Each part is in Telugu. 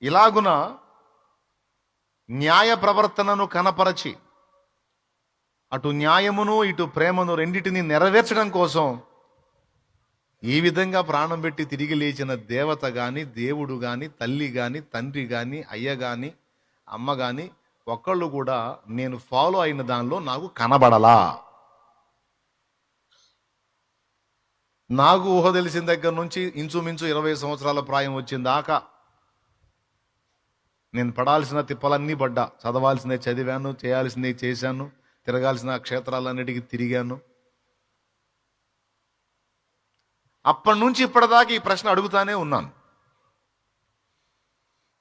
ఇలాగున న్యాయ ప్రవర్తనను కనపరచి అటు న్యాయమును ఇటు ప్రేమను రెండిటిని నెరవేర్చడం కోసం ఈ విధంగా ప్రాణం పెట్టి తిరిగి లేచిన దేవత కానీ, దేవుడు కానీ, తల్లి కానీ, తండ్రి కానీ, అయ్య కానీ, అమ్మ కానీ ఒక్కళ్ళు కూడా నేను ఫాలో అయిన దానిలో నాకు కనబడలా. నాకు ఊహ తెలిసిన దగ్గర నుంచి ఇంచుమించు 20 సంవత్సరాల ప్రాయం వచ్చిన దాకా నేను పడాల్సిన తిప్పలన్నీ పడ్డా. చదవాల్సినవి చదివాను, చేయాల్సినవి చేశాను, తిరగాల్సిన క్షేత్రాలన్నిటికీ తిరిగాను. అప్పటి నుంచి ఇప్పటిదాకా ఈ ప్రశ్న అడుగుతానే ఉన్నాను.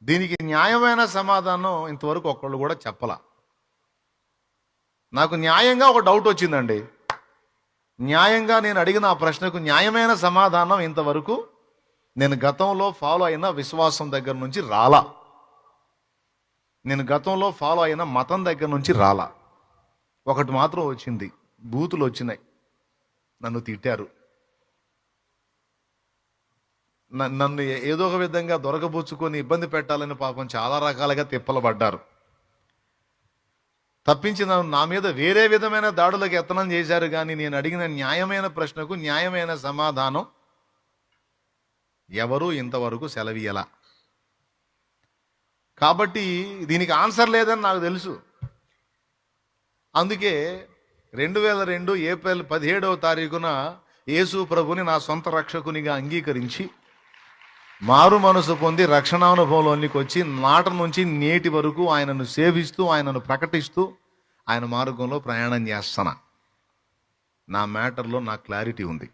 దీనికి న్యాయమైన సమాధానం ఇంతవరకు ఒక్కళ్ళు కూడా చెప్పలా. నాకు న్యాయంగా ఒక డౌట్ వచ్చిందండి. న్యాయంగా నేను అడిగిన ఆ ప్రశ్నకు న్యాయమైన సమాధానం ఇంతవరకు నేను గతంలో ఫాలో అయిన విశ్వాసం దగ్గర నుంచి రాలా. నేను గతంలో ఫాలో అయిన మతం దగ్గర నుంచి రాలా. ఒకటి మాత్రం వచ్చింది, బూతులు వచ్చినాయి, నన్ను తిట్టారు, నన్ను ఏదో ఒక విధంగా దొరకబుచ్చుకొని ఇబ్బంది పెట్టాలని పాపం చాలా రకాలుగా తిప్పలబడ్డారు. తప్పించి నా మీద వేరే విధమైన దాడులకు యత్నం చేశారు. కానీ నేను అడిగిన న్యాయమైన ప్రశ్నకు న్యాయమైన సమాధానం ఎవరూ ఇంతవరకు సెలవీయలా. కాబట్టి దీనికి ఆన్సర్ లేదని నాకు తెలుసు. అందుకే 2002 ఏప్రిల్ 17వ తారీఖున యేసు ప్రభుని నా సొంత రక్షకునిగా అంగీకరించి మారు మనసు పొంది రక్షణానుభవంలోనికి వచ్చి నాట నుంచి నేటి వరకు ఆయనను సేవిస్తూ, ఆయనను ప్రకటిస్తూ, ఆయన మార్గంలో ప్రయాణం చేస్తున్నా. నా మ్యాటర్లో నాకు క్లారిటీ ఉంది.